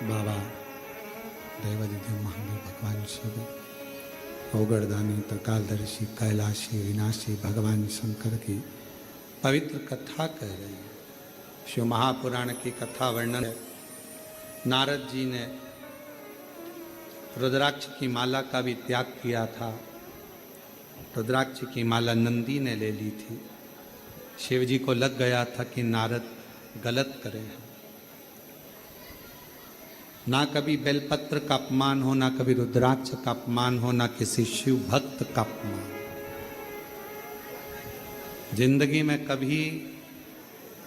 बाबा देवादिदेव महादेव भगवान शिव अवगढ़दानी त्रिकालदर्शी कैलाशी विनाशी भगवान शंकर की पवित्र कथा कह रहे हैं। शिव महापुराण की कथा वर्णन है। नारद जी ने रुद्राक्ष की माला का भी त्याग किया था। रुद्राक्ष की माला नंदी ने ले ली थी। शिव जी को लग गया था कि नारद गलत करे हैं। ना कभी बेलपत्र का अपमान हो, ना कभी रुद्राक्ष का अपमान हो, ना किसी शिव भक्त का अपमान। जिंदगी में कभी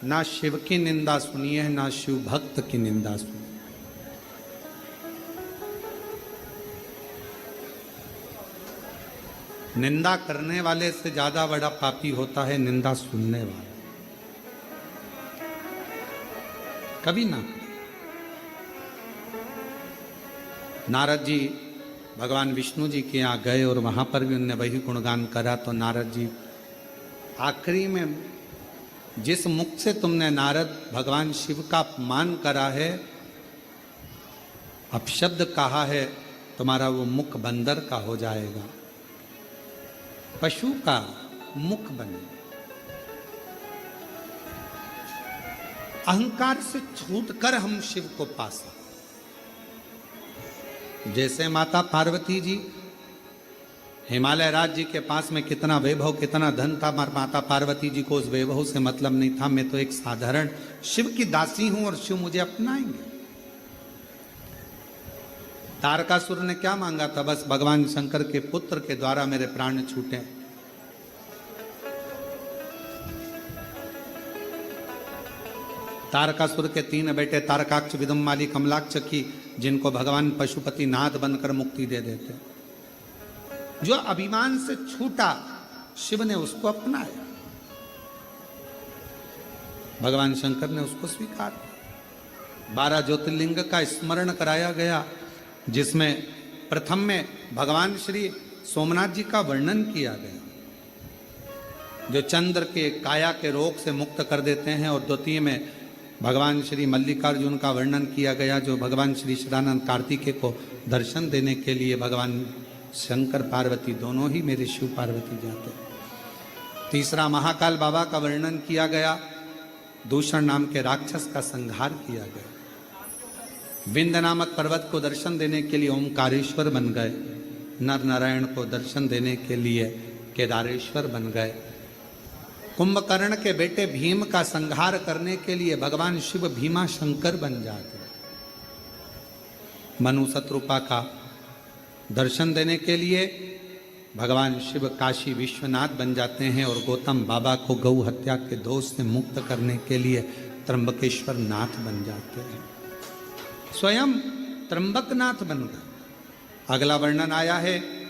ना शिव की निंदा सुनी है, ना शिव भक्त की निंदा सुनी। निंदा करने वाले से ज्यादा बड़ा पापी होता है निंदा सुनने वाला। कभी ना। नारद जी भगवान विष्णु जी के यहाँ गए और वहां पर भी उन्होंने वही गुणगान करा। तो नारद जी आखिरी में, जिस मुख से तुमने नारद भगवान शिव का अपमान करा है, अपशब्द कहा है, तुम्हारा वो मुख बंदर का हो जाएगा, पशु का मुख बने। अहंकार से छूटकर हम शिव को पा सकते। जैसे माता पार्वती जी, हिमालय राज्य के पास में कितना वैभव, कितना धन था, माता पार्वती जी को उस वैभव से मतलब नहीं था। मैं तो एक साधारण शिव की दासी हूं और शिव मुझे अपनाएंगे। तारकासुर ने क्या मांगा था? बस भगवान शंकर के पुत्र के द्वारा मेरे प्राण छूटे। तारकासुर के 3 बेटे तारकाक्ष, विदुम्माली, कमलाक्ष की, जिनको भगवान पशुपति नाथ बनकर मुक्ति दे देते। जो अभिमान से छूटा, शिव ने उसको अपनाया। भगवान शंकर ने उसको स्वीकार किया। 12 ज्योतिर्लिंग का स्मरण कराया गया, जिसमें प्रथम में भगवान श्री सोमनाथ जी का वर्णन किया गया, जो चंद्र के काया के रोग से मुक्त कर देते हैं। और द्वितीय में भगवान श्री मल्लिकार्जुन का वर्णन किया गया, जो भगवान श्री शिवानंद कार्तिकेय को दर्शन देने के लिए भगवान शंकर पार्वती दोनों ही मेरे शिव पार्वती जाते। तीसरा महाकाल बाबा का वर्णन किया गया, दूषण नाम के राक्षस का संहार किया गया। विंध्य नामक पर्वत को दर्शन देने के लिए ओमकारेश्वर बन गए। नर नारायण को दर्शन देने के लिए केदारेश्वर बन गए। कुंभकर्ण के बेटे भीम का संहार करने के लिए भगवान शिव भीमा शंकर बन जाते। मनु शत्रुपा का दर्शन देने के लिए भगवान शिव काशी विश्वनाथ बन जाते हैं। और गौतम बाबा को गौ हत्या के दोष से मुक्त करने के लिए त्र्यंबकेश्वर नाथ बन जाते हैं। स्वयं त्र्यंबकनाथ बन गए। अगला वर्णन आया है,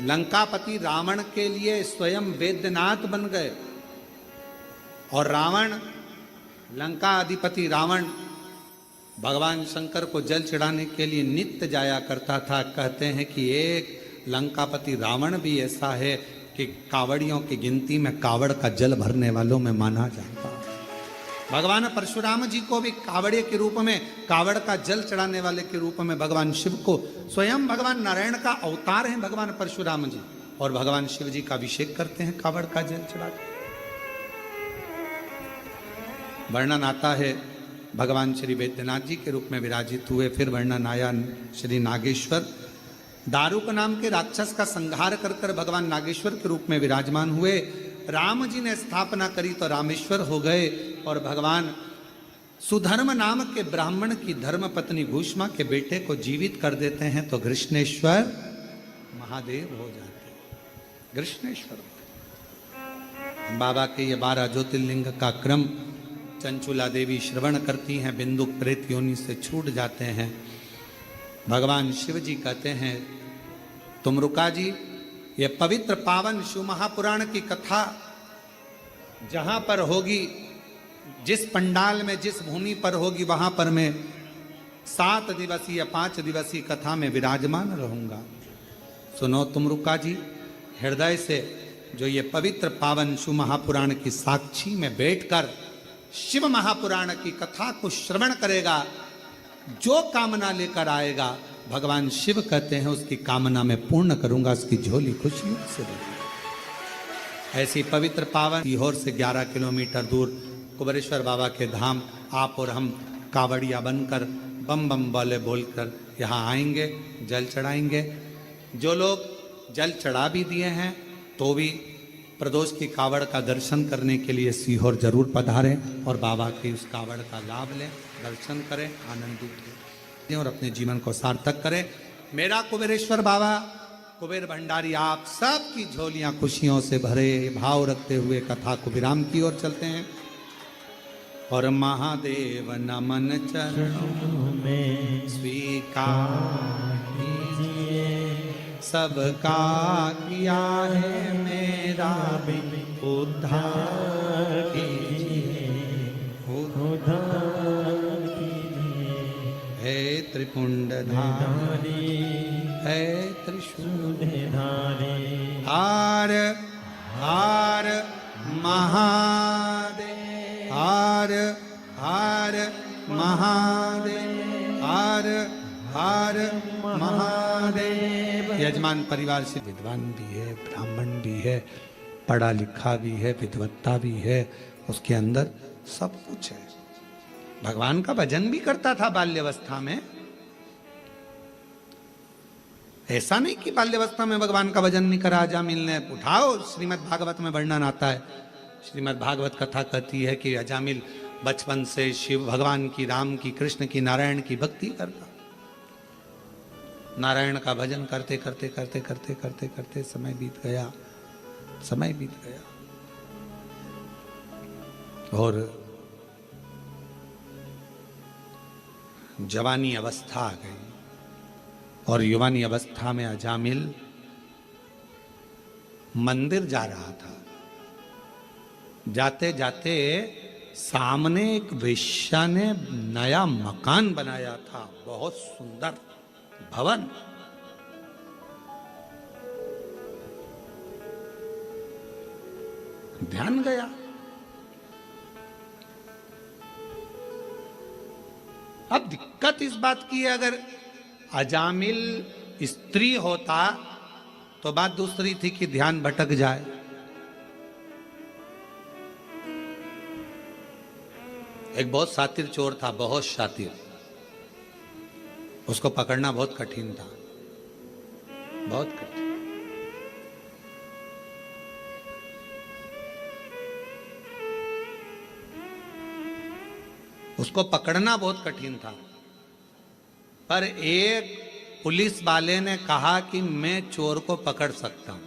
लंकापति रावण के लिए स्वयं वेद्यनाथ बन गए। और रावण, लंका अधिपति रावण भगवान शंकर को जल चढ़ाने के लिए नित्य जाया करता था। कहते हैं कि एक लंकापति रावण भी ऐसा है कि कावड़ियों की गिनती में कावड़ का जल भरने वालों में माना जाता। भगवान परशुराम जी को भी कावड़े के रूप में, कावड़ का जल चढ़ाने वाले के रूप में भगवान शिव को, स्वयं भगवान नारायण का अवतार हैं भगवान परशुराम जी, और भगवान शिव जी का अभिषेक करते हैं कावड़ का जल चढ़ा। वर्णन आता है भगवान श्री वैद्यनाथ जी के रूप में विराजित हुए। फिर वर्णन आया श्री नागेश्वर, दारुक नाम के राक्षस का संहार कर कर भगवान नागेश्वर के रूप में विराजमान हुए। राम जी ने स्थापना करी तो रामेश्वर हो गए। और भगवान सुधर्म नाम के ब्राह्मण की धर्म पत्नी घूष्मा के बेटे को जीवित कर देते हैं तो कृष्णेश्वर महादेव हो जाते। कृष्णेश्वर बाबा के ये 12 ज्योतिर्लिंग का क्रम चंचुला देवी श्रवण करती हैं, बिंदु प्रेत योनि से छूट जाते हैं। भगवान शिव जी कहते हैं, तुम रुका जी, ये पवित्र पावन शिव महापुराण की कथा जहां पर होगी, जिस पंडाल में, जिस भूमि पर होगी, वहां पर मैं 7 दिवसीय 5 दिवसीय कथा में विराजमान रहूंगा। सुनो तुम रुका जी, हृदय से जो ये पवित्र पावन शिव महापुराण की साक्षी में बैठकर शिव महापुराण की कथा को श्रवण करेगा, जो कामना लेकर आएगा भगवान शिव कहते हैं उसकी कामना में पूर्ण करूंगा, उसकी झोली खुशियों से भरूंगा। ऐसी पवित्र पावन सीहोर से 11 किलोमीटर दूर कुबेरेश्वर बाबा के धाम आप और हम कावड़िया बनकर बम बम बोले बोलकर यहाँ आएंगे, जल चढ़ाएंगे। जो लोग जल चढ़ा भी दिए हैं तो भी प्रदोष की कावड़ का दर्शन करने के लिए सीहोर जरूर पधारें और बाबा की उस कावड़ का लाभ लें, दर्शन करें, आनंदित हों और अपने जीवन को सार्थक करें। मेरा कुबेरेश्वर बाबा कुबेर भंडारी आप सबकी झोलियां खुशियों से भरे भाव रखते हुए कथा को विराम की ओर चलते हैं। और महादेव नमन चरणों में स्वीकार कीजिए, सबका किया है मेरा भी उद्धार कीजिए, उद्धार कीजिए। हे त्रिपुंडधारी, हे त्रिशूलधारी, हार हार महादेव, हार हार महादेव, हार हार महादेव। यजमान परिवार से विद्वान भी है, ब्राह्मण भी है, पढ़ा लिखा भी है, विद्वत्ता भी है, उसके अंदर सब कुछ है। भगवान का भजन भी करता था बाल्यावस्था में। ऐसा नहीं कि बाल्यावस्था में भगवान का भजन नहीं करा। अजामिल ने उठाओ, श्रीमद् भागवत में वर्णन आता है, श्रीमद् भागवत कथा कहती है कि अजामिल बचपन से शिव भगवान की, राम की, कृष्ण की, नारायण की भक्ति करता। नारायण का भजन करते करते करते करते करते करते समय बीत गया, समय बीत गया और जवानी अवस्था आ गई। और युवानी अवस्था में अजामिल मंदिर जा रहा था। जाते जाते सामने एक वेश्या ने नया मकान बनाया था, बहुत सुंदर भवन। ध्यान गया। अब दिक्कत इस बात की है, अगर अजामिल स्त्री होता तो बात दूसरी थी कि ध्यान भटक जाए। एक बहुत शातिर चोर था, बहुत शातिर, उसको पकड़ना बहुत कठिन था, बहुत कठिन। उसको पकड़ना बहुत कठिन था। पर एक पुलिस वाले ने कहा कि मैं चोर को पकड़ सकता हूं।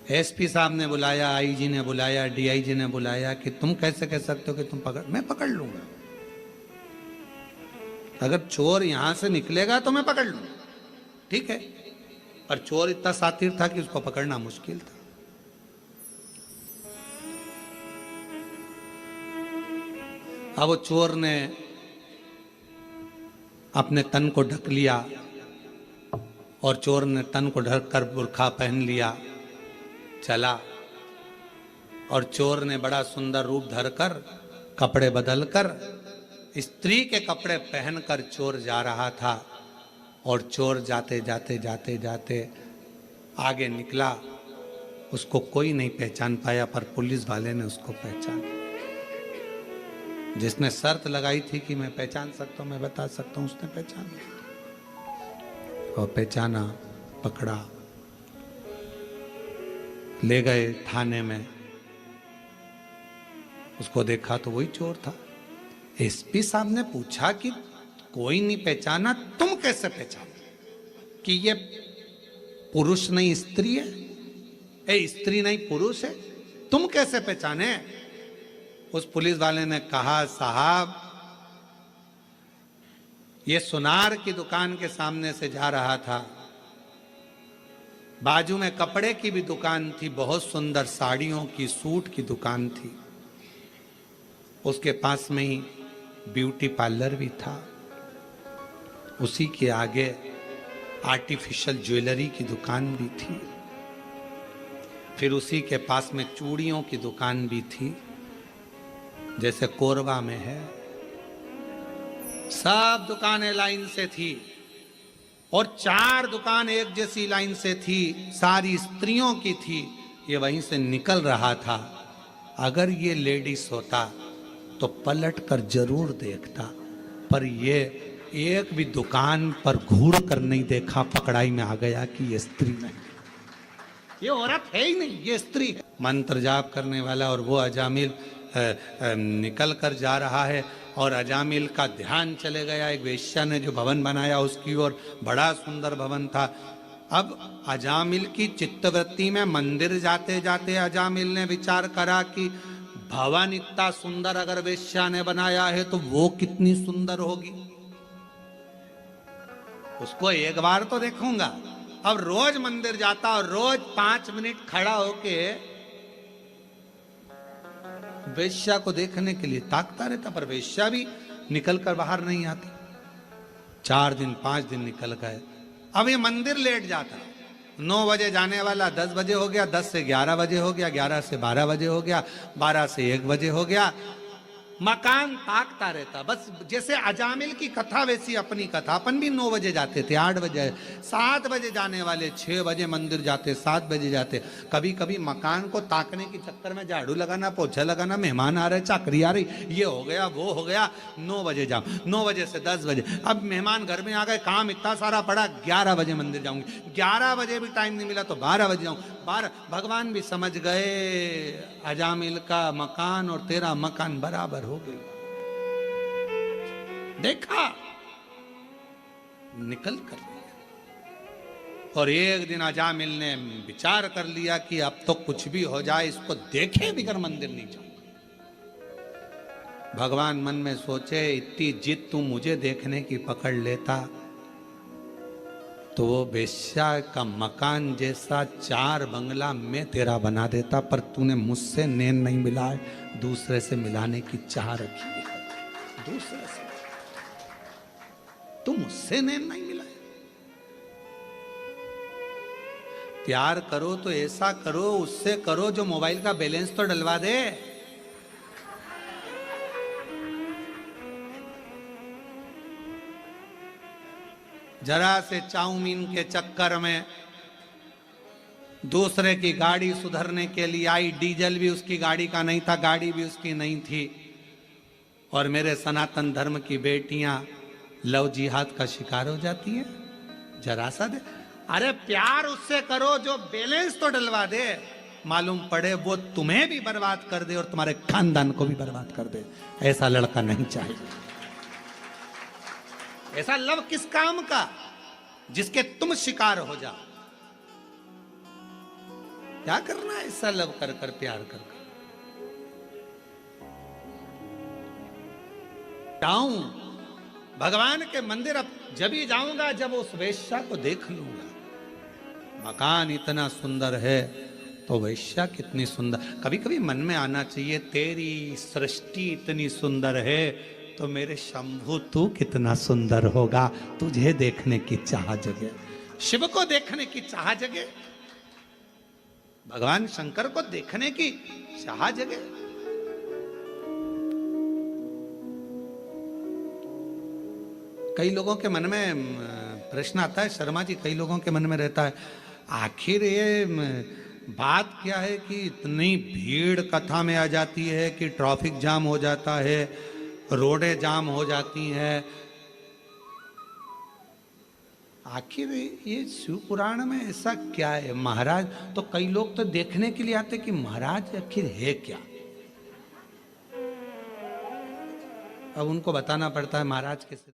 एसपी साहब ने बुलाया, आईजी ने बुलाया, डीआईजी ने बुलाया कि तुम कैसे कह सकते हो कि तुम पकड़, मैं पकड़ लूंगा। अगर चोर यहां से निकलेगा तो मैं पकड़ लूंगा, ठीक है। पर चोर इतना शातिर था कि उसको पकड़ना मुश्किल था। अब वो चोर ने अपने तन को ढक लिया और चोर ने तन को ढक कर बुर्खा पहन लिया, चला। और चोर ने बड़ा सुंदर रूप धरकर, कपड़े बदलकर, स्त्री के कपड़े पहनकर चोर जा रहा था। और चोर जाते जाते जाते जाते आगे निकला, उसको कोई नहीं पहचान पाया, पर पुलिस वाले ने उसको पहचाना। जिसने शर्त लगाई थी कि मैं पहचान सकता हूं, मैं बता सकता हूं, उसने पहचाना और पहचाना, पकड़ा, ले गए थाने में। उसको देखा तो वही चोर था। एसपी साहब ने पूछा कि कोई नहीं पहचाना, तुम कैसे पहचाना कि ये पुरुष नहीं स्त्री है, स्त्री नहीं पुरुष है, तुम कैसे पहचाने? उस पुलिस वाले ने कहा, साहब ये सुनार की दुकान के सामने से जा रहा था, बाजू में कपड़े की भी दुकान थी, बहुत सुंदर साड़ियों की, सूट की दुकान थी, उसके पास में ही ब्यूटी पार्लर भी था, उसी के आगे आर्टिफिशियल ज्वेलरी की दुकान भी थी, फिर उसी के पास में चूड़ियों की दुकान भी थी। जैसे कोरबा में है, सब दुकानें लाइन से थी और 4 दुकान एक जैसी लाइन से थी, सारी स्त्रियों की थी। ये वहीं से निकल रहा था। अगर ये लेडीज होता तो पलट कर जरूर देखता, पर ये एक भी दुकान पर घूर कर नहीं देखा, पकड़ाई में आ गया कि ये स्त्री नहीं, ये औरत है ही नहीं, ये स्त्री है। मंत्र जाप करने वाला और वो अजामिल निकल कर जा रहा है और अजामिल का ध्यान चले गया एक वेश्या ने जो भवन बनाया उसकी ओर। बड़ा सुंदर भवन था। अब अजामिल की चित्तवृत्ति में मंदिर जाते जाते अजामिल ने विचार करा कि भवन इतना सुंदर अगर वेश्या ने बनाया है तो वो कितनी सुंदर होगी, उसको एक बार तो देखूंगा। अब रोज मंदिर जाता और रोज 5 मिनट खड़ा होके वेश्या को देखने के लिए ताकता रहता, पर वेश्या भी निकल कर बाहर नहीं आती। 4 दिन 5 दिन निकल गए। अब ये मंदिर लेट जाता, 9 बजे जाने वाला 10 बजे हो गया, 10 से 11 बजे हो गया, 11 से 12 बजे हो गया, 12 से 1 बजे हो गया। मकान ताकता रहता। बस जैसे अजामिल की कथा वैसी अपनी कथा। अपन भी 9 बजे जाते थे, 8 बजे, 7 बजे जाने वाले, 6 बजे मंदिर जाते, 7 बजे जाते। कभी कभी मकान को ताकने के चक्कर में झाड़ू लगाना, पोछा लगाना, मेहमान आ रहे, चाकरी आ रही, ये हो गया वो हो गया, 9 बजे जाओ, 9 बजे से 10 बजे। अब मेहमान घर में आ गए, काम इतना सारा पड़ा, 11 बजे मंदिर जाऊंगी, 11 बजे भी टाइम नहीं मिला तो 12 बजे जाऊं, 12। भगवान भी समझ गए अजामिल का मकान और तेरा मकान बराबर हो गई। देखा, निकल कर लिया। और एक दिन अजामिल ने विचार कर लिया कि अब तो कुछ भी हो जाए, इसको देखे बिगर मंदिर नहीं जाऊंगा। भगवान मन में सोचे, इतनी जिद तू मुझे देखने की पकड़ लेता तो वो वेश्या का मकान जैसा 4 बंगला मैं तेरा बना देता, पर तूने मुझसे नैन नहीं मिलाए, दूसरे से मिलाने की चाह रखी है। दूसरे से तू मुझसे नैन नहीं मिलाए। प्यार करो तो ऐसा करो, उससे करो जो मोबाइल का बैलेंस तो डलवा दे। जरा से चाउमीन के चक्कर में दूसरे की गाड़ी सुधरने के लिए आई, डीजल भी उसकी गाड़ी का नहीं था, गाड़ी भी उसकी नहीं थी। और मेरे सनातन धर्म की बेटियां लव जिहाद का शिकार हो जाती हैं। जरा सा दे, अरे प्यार उससे करो जो बैलेंस तो डलवा दे, मालूम पड़े वो तुम्हें भी बर्बाद कर दे और तुम्हारे खानदान को भी बर्बाद कर दे। ऐसा लड़का नहीं चाहिए। ऐसा लव किस काम का जिसके तुम शिकार हो जाओ। क्या करना है ऐसा लव कर कर, प्यार कर कर। जाऊं भगवान के मंदिर अब जब ही जाऊंगा जब उस वेश्या को देख लूंगा। मकान इतना सुंदर है तो वेश्या कितनी सुंदर। कभी कभी मन में आना चाहिए, तेरी सृष्टि इतनी सुंदर है तो मेरे शंभु तू कितना सुंदर होगा। तुझे देखने की चाह जगे, शिव को देखने की चाह जगे, भगवान शंकर को देखने की चाह जगे। कई लोगों के मन में प्रश्न आता है, शर्मा जी, कई लोगों के मन में रहता है, आखिर ये बात क्या है कि इतनी भीड़ कथा में आ जाती है कि ट्रैफिक जाम हो जाता है, रोडें जाम हो जाती हैं। आखिर ये शिव पुराण में ऐसा क्या है? महाराज तो कई लोग तो देखने के लिए आते कि महाराज आखिर है क्या। अब उनको बताना पड़ता है महाराज कैसे